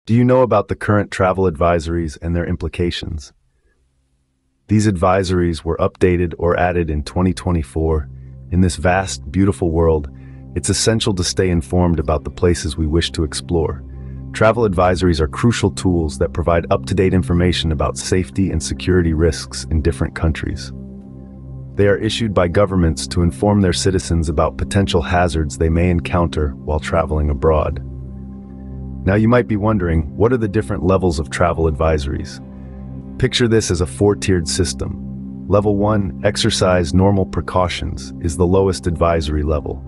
Do you know about the current travel advisories and their implications? These advisories were updated or added in 2024. In this vast, beautiful world, it's essential to stay informed about the places we wish to explore. Travel advisories are crucial tools that provide up-to-date information about safety and security risks in different countries. They are issued by governments to inform their citizens about potential hazards they may encounter while traveling abroad. Now you might be wondering, what are the different levels of travel advisories? Picture this as a four-tiered system. Level 1, exercise normal precautions, is the lowest advisory level.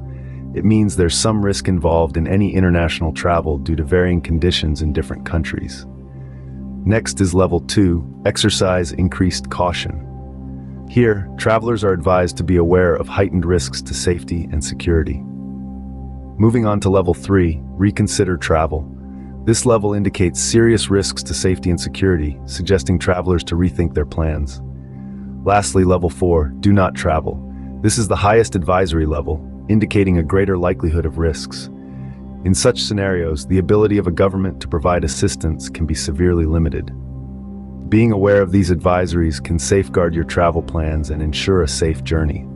It means there's some risk involved in any international travel due to varying conditions in different countries. Next is Level 2, exercise increased caution. Here, travelers are advised to be aware of heightened risks to safety and security. Moving on to Level 3, reconsider travel. This level indicates serious risks to safety and security, suggesting travelers to rethink their plans. Lastly, Level 4, do not travel. This is the highest advisory level, indicating a greater likelihood of risks. In such scenarios, the ability of a government to provide assistance can be severely limited. Being aware of these advisories can safeguard your travel plans and ensure a safe journey.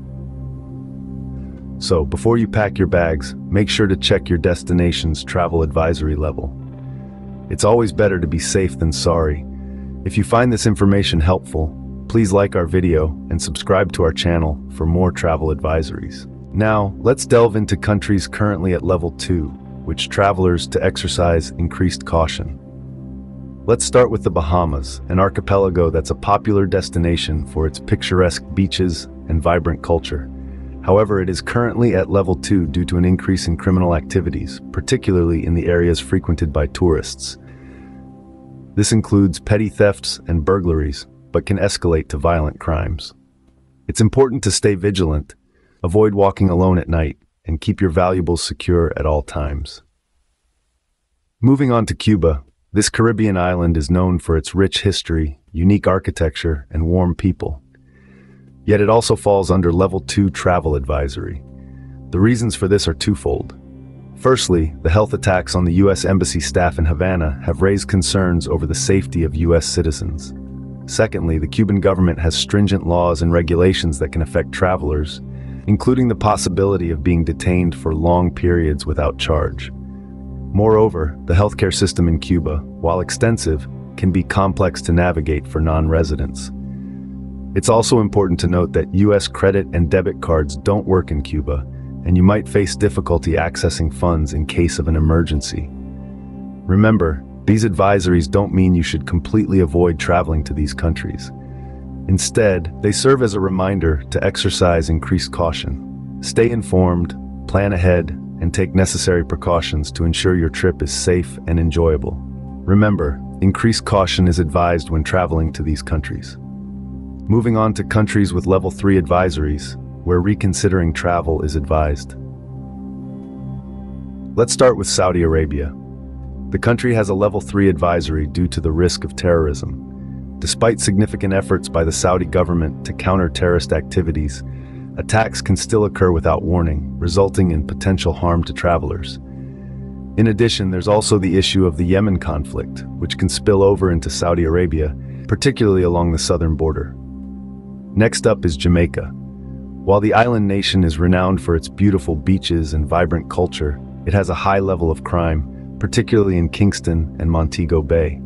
So, before you pack your bags, make sure to check your destination's travel advisory level. It's always better to be safe than sorry. If you find this information helpful, please like our video and subscribe to our channel for more travel advisories. Now, let's delve into countries currently at Level 2, which travelers to exercise increased caution. Let's start with the Bahamas, an archipelago that's a popular destination for its picturesque beaches and vibrant culture. However, it is currently at Level 2 due to an increase in criminal activities, particularly in the areas frequented by tourists. This includes petty thefts and burglaries, but can escalate to violent crimes. It's important to stay vigilant, avoid walking alone at night, and keep your valuables secure at all times. Moving on to Cuba, this Caribbean island is known for its rich history, unique architecture, and warm people. Yet it also falls under Level 2 travel advisory. The reasons for this are twofold. Firstly, the health attacks on the U.S. Embassy staff in Havana have raised concerns over the safety of U.S. citizens. Secondly, the Cuban government has stringent laws and regulations that can affect travelers, including the possibility of being detained for long periods without charge. Moreover, the healthcare system in Cuba, while extensive, can be complex to navigate for non-residents. It's also important to note that U.S. credit and debit cards don't work in Cuba, and you might face difficulty accessing funds in case of an emergency. Remember, these advisories don't mean you should completely avoid traveling to these countries. Instead, they serve as a reminder to exercise increased caution. Stay informed, plan ahead, and take necessary precautions to ensure your trip is safe and enjoyable. Remember, increased caution is advised when traveling to these countries. Moving on to countries with Level 3 advisories, where reconsidering travel is advised. Let's start with Saudi Arabia. The country has a Level 3 advisory due to the risk of terrorism. Despite significant efforts by the Saudi government to counter terrorist activities, attacks can still occur without warning, resulting in potential harm to travelers. In addition, there's also the issue of the Yemen conflict, which can spill over into Saudi Arabia, particularly along the southern border. Next up is Jamaica. While the island nation is renowned for its beautiful beaches and vibrant culture, it has a high level of crime, particularly in Kingston and Montego Bay.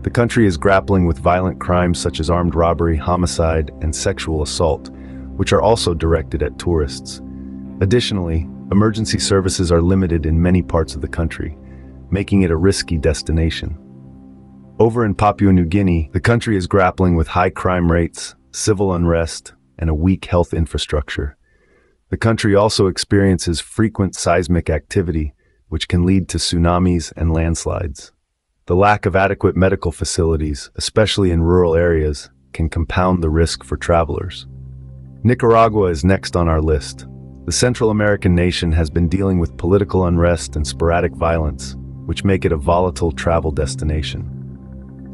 The country is grappling with violent crimes such as armed robbery, homicide, and sexual assault, which are also directed at tourists. Additionally, emergency services are limited in many parts of the country, making it a risky destination. Over in Papua New Guinea, the country is grappling with high crime rates, civil unrest, and a weak health infrastructure. The country also experiences frequent seismic activity, which can lead to tsunamis and landslides. The lack of adequate medical facilities, especially in rural areas, can compound the risk for travelers. Nicaragua is next on our list. The Central American nation has been dealing with political unrest and sporadic violence, which make it a volatile travel destination.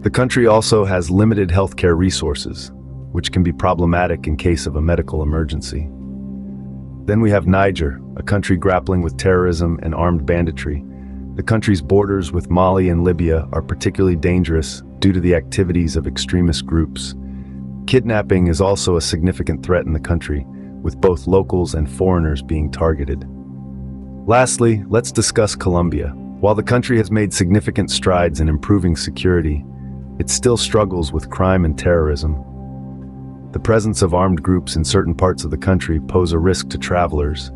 The country also has limited healthcare resources, which can be problematic in case of a medical emergency. Then we have Niger, a country grappling with terrorism and armed banditry. The The country's borders with Mali and Libya are particularly dangerous due to the activities of extremist groups. Kidnapping is also a significant threat in the country, with both locals and foreigners being targeted. Lastly, let's discuss Colombia. While the country has made significant strides in improving security, it still struggles with crime and terrorism. The presence of armed groups in certain parts of the country pose a risk to travelers,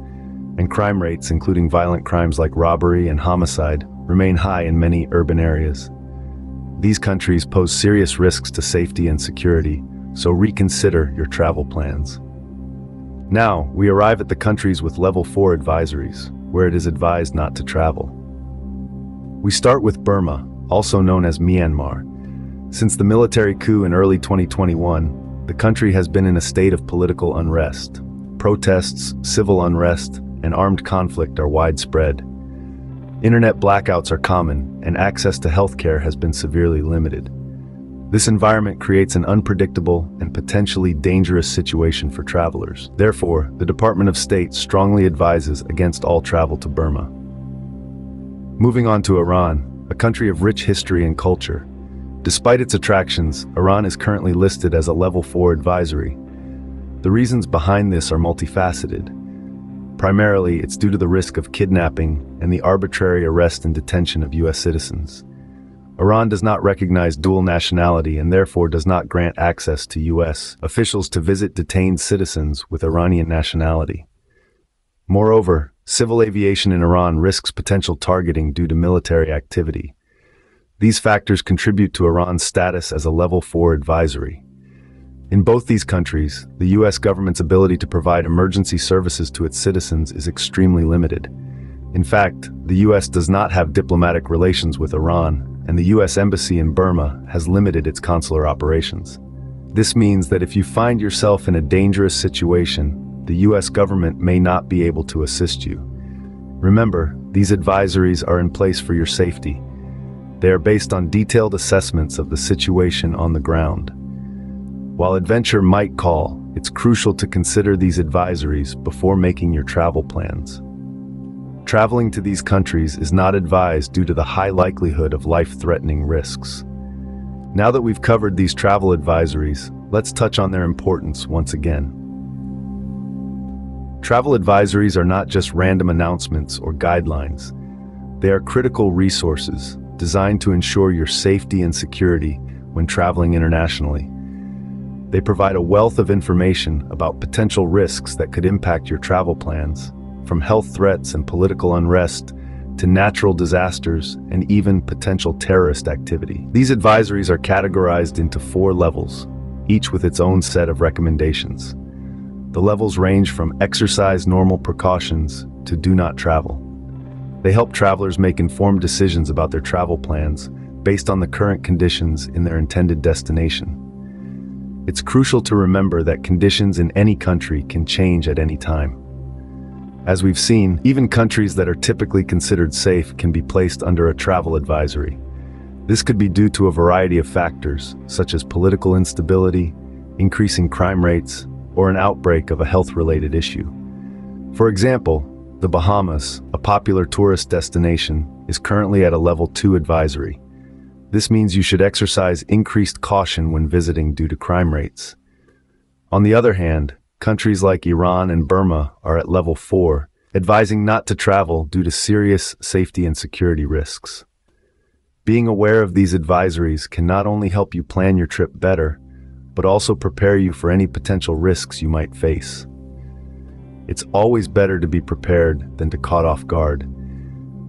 and crime rates, including violent crimes like robbery and homicide, remain high in many urban areas. These countries pose serious risks to safety and security, so reconsider your travel plans. Now, we arrive at the countries with Level 4 advisories, where it is advised not to travel. We start with Burma, also known as Myanmar. Since the military coup in early 2021, the country has been in a state of political unrest. Protests, civil unrest, and armed conflict are widespread. Internet blackouts are common, and access to healthcare has been severely limited. This environment creates an unpredictable and potentially dangerous situation for travelers. Therefore, the Department of State strongly advises against all travel to Burma. Moving on to Iran, a country of rich history and culture. Despite its attractions, Iran is currently listed as a Level 4 advisory. The reasons behind this are multifaceted. Primarily, it's due to the risk of kidnapping and the arbitrary arrest and detention of U.S. citizens. Iran does not recognize dual nationality and therefore does not grant access to U.S. officials to visit detained citizens with Iranian nationality. Moreover, civil aviation in Iran risks potential targeting due to military activity. These factors contribute to Iran's status as a Level 4 advisory. In both these countries, the U.S. government's ability to provide emergency services to its citizens is extremely limited. In fact, the U.S. does not have diplomatic relations with Iran, and the U.S. Embassy in Burma has limited its consular operations. This means that if you find yourself in a dangerous situation, the U.S. government may not be able to assist you. Remember, these advisories are in place for your safety. They are based on detailed assessments of the situation on the ground. While adventure might call, it's crucial to consider these advisories before making your travel plans. Traveling to these countries is not advised due to the high likelihood of life-threatening risks. Now that we've covered these travel advisories, let's touch on their importance once again. Travel advisories are not just random announcements or guidelines. They are critical resources designed to ensure your safety and security when traveling internationally. They provide a wealth of information about potential risks that could impact your travel plans, from health threats and political unrest to natural disasters and even potential terrorist activity. These advisories are categorized into 4 levels, each with its own set of recommendations. The levels range from exercise normal precautions to do not travel. They help travelers make informed decisions about their travel plans based on the current conditions in their intended destination. It's crucial to remember that conditions in any country can change at any time. As we've seen, even countries that are typically considered safe can be placed under a travel advisory. This could be due to a variety of factors, such as political instability, increasing crime rates, or an outbreak of a health-related issue. For example, the Bahamas, a popular tourist destination, is currently at a Level 2 advisory. This means you should exercise increased caution when visiting due to crime rates. On the other hand, countries like Iran and Burma are at Level 4, advising not to travel due to serious safety and security risks. Being aware of these advisories can not only help you plan your trip better, but also prepare you for any potential risks you might face. It's always better to be prepared than to caught off guard.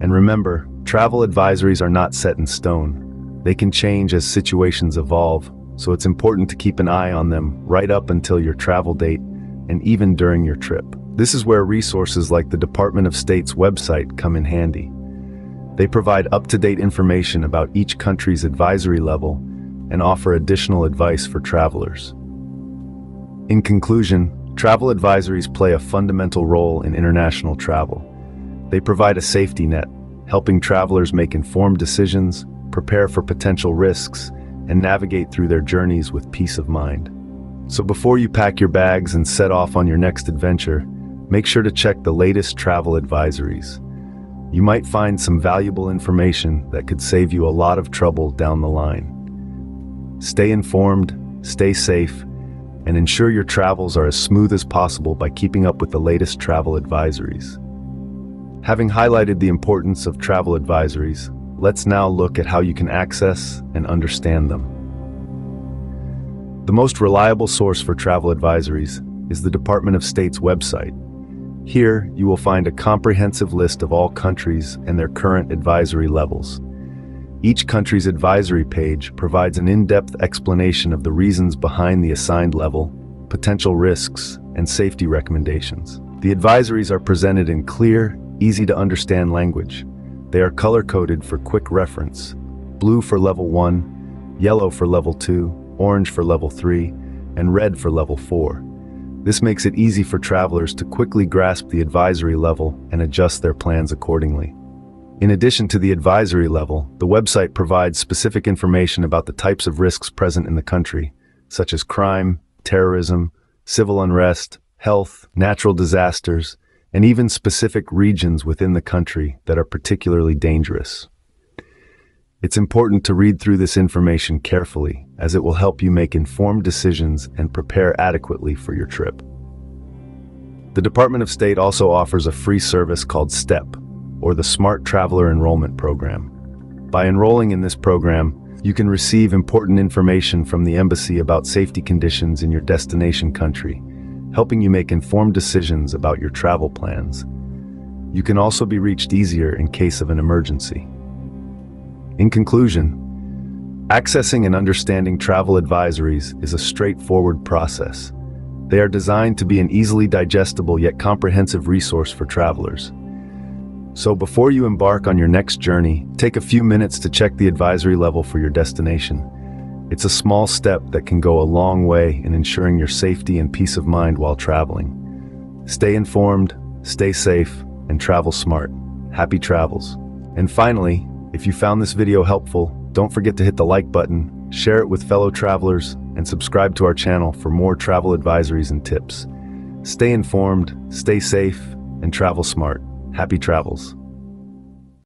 And remember, travel advisories are not set in stone. They can change as situations evolve, so it's important to keep an eye on them right up until your travel date and even during your trip. This is where resources like the Department of State's website come in handy. They provide up-to-date information about each country's advisory level and offer additional advice for travelers. In conclusion, travel advisories play a fundamental role in international travel. They provide a safety net, helping travelers make informed decisions, prepare for potential risks, and navigate through their journeys with peace of mind. So before you pack your bags and set off on your next adventure, make sure to check the latest travel advisories. You might find some valuable information that could save you a lot of trouble down the line. Stay informed, stay safe, and ensure your travels are as smooth as possible by keeping up with the latest travel advisories. Having highlighted the importance of travel advisories, let's now look at how you can access and understand them. The most reliable source for travel advisories is the Department of State's website. Here, you will find a comprehensive list of all countries and their current advisory levels. Each country's advisory page provides an in-depth explanation of the reasons behind the assigned level, potential risks, and safety recommendations. The advisories are presented in clear, easy-to-understand language. They are color-coded for quick reference: blue for level 1, yellow for level 2, orange for level 3, and red for level 4. This makes it easy for travelers to quickly grasp the advisory level and adjust their plans accordingly. In addition to the advisory level, the website provides specific information about the types of risks present in the country, such as crime, terrorism, civil unrest, health, natural disasters, and even specific regions within the country that are particularly dangerous. It's important to read through this information carefully, as it will help you make informed decisions and prepare adequately for your trip. The Department of State also offers a free service called STEP, or the Smart Traveler Enrollment Program. By enrolling in this program, you can receive important information from the embassy about safety conditions in your destination country, helping you make informed decisions about your travel plans. You can also be reached easier in case of an emergency. In conclusion, accessing and understanding travel advisories is a straightforward process. They are designed to be an easily digestible yet comprehensive resource for travelers. So before you embark on your next journey, take a few minutes to check the advisory level for your destination. It's a small step that can go a long way in ensuring your safety and peace of mind while traveling. Stay informed, stay safe, and travel smart. Happy travels. And finally, if you found this video helpful, don't forget to hit the like button, share it with fellow travelers, and subscribe to our channel for more travel advisories and tips. Stay informed, stay safe, and travel smart. Happy travels.